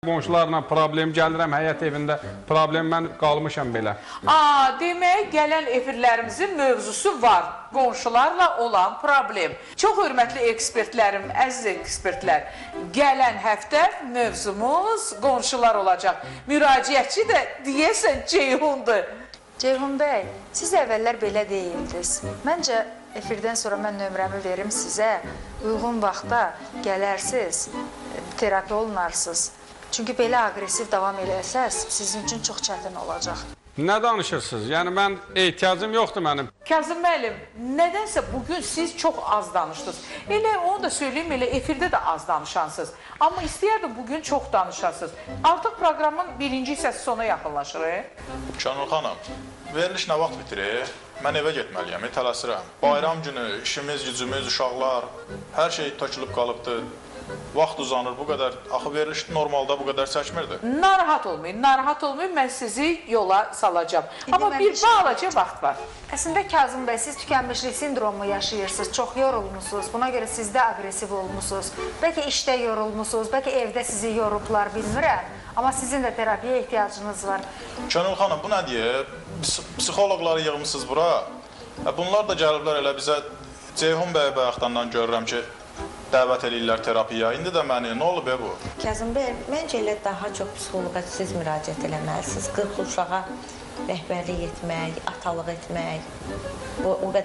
Qonşularla problem gəlirəm, həyat evində problem, mən qalmışam belə. Demək, gələn efirlərimizin mövzusu var. Qonşularla olan problem. Çox hörmətli ekspertlərim, əziz ekspertlər, gələn həftə mövzumuz qonşular olacaq. Müraciətçi də deyəsən Ceyhundur. Ceyhun bəy, siz əvvəllər belə deyildiniz. Məncə efirdən sonra mən nömrəmi verim sizə. Uyğun vaxtda gələrsiniz, terapi olunarsınız. Çünki belə aqressiv davam eləsəz, sizin üçün çox çətin olacaq. Nə danışırsınız? Yəni, mən ehtiyacım yoxdur mənim. Kazım müəllim, nədənsə bugün siz çox az danışdınız. Elə onu da söyleyeyim, elə efirdə də az danışansınız. Amma istəyərdim bugün çox danışasınız. Artıq proqramın birinci hissəsi sona yaxınlaşır. Şanur xanım, veriliş nə vaxt bitirir? Mən evə getməliyəm, tələsirəm. Bayram günü, işimiz, gücümüz, uşaqlar, hər şey tökülüb qalıbdır. Vaxt uzanır, bu qədər. Axı veriliş normalda bu qədər çəkmirdi. Narahat olmayın, mən sizi yola salacağım. Amma bir balaca vaxt var. Əslində Kazım bəy, siz tükənmişlik sindromu yaşayırsınız, çox yorulmusunuz. Buna görə siz də aqressiv olmusunuz. Bəlkə işdə yorulmusunuz, bəlkə evdə sizi yorublar, bilmirəm. Amma sizin də terapiyə ehtiyacınız var. Şanur xanım, bu nə deyir? Psixoloqları yığmışsınız bura. Bunlar da gəliblər elə bizə. Ceyhun bəy bayaqdandan görürəm ki, dəvət edirlər terapiya. İndi də məni, nə olub bu? Kazım bəy, məncə elə daha çox psixoloqa siz müraciət eləməlisiniz. 40 uşağa rəhbərlik etmək, atalıq etmək, o qədər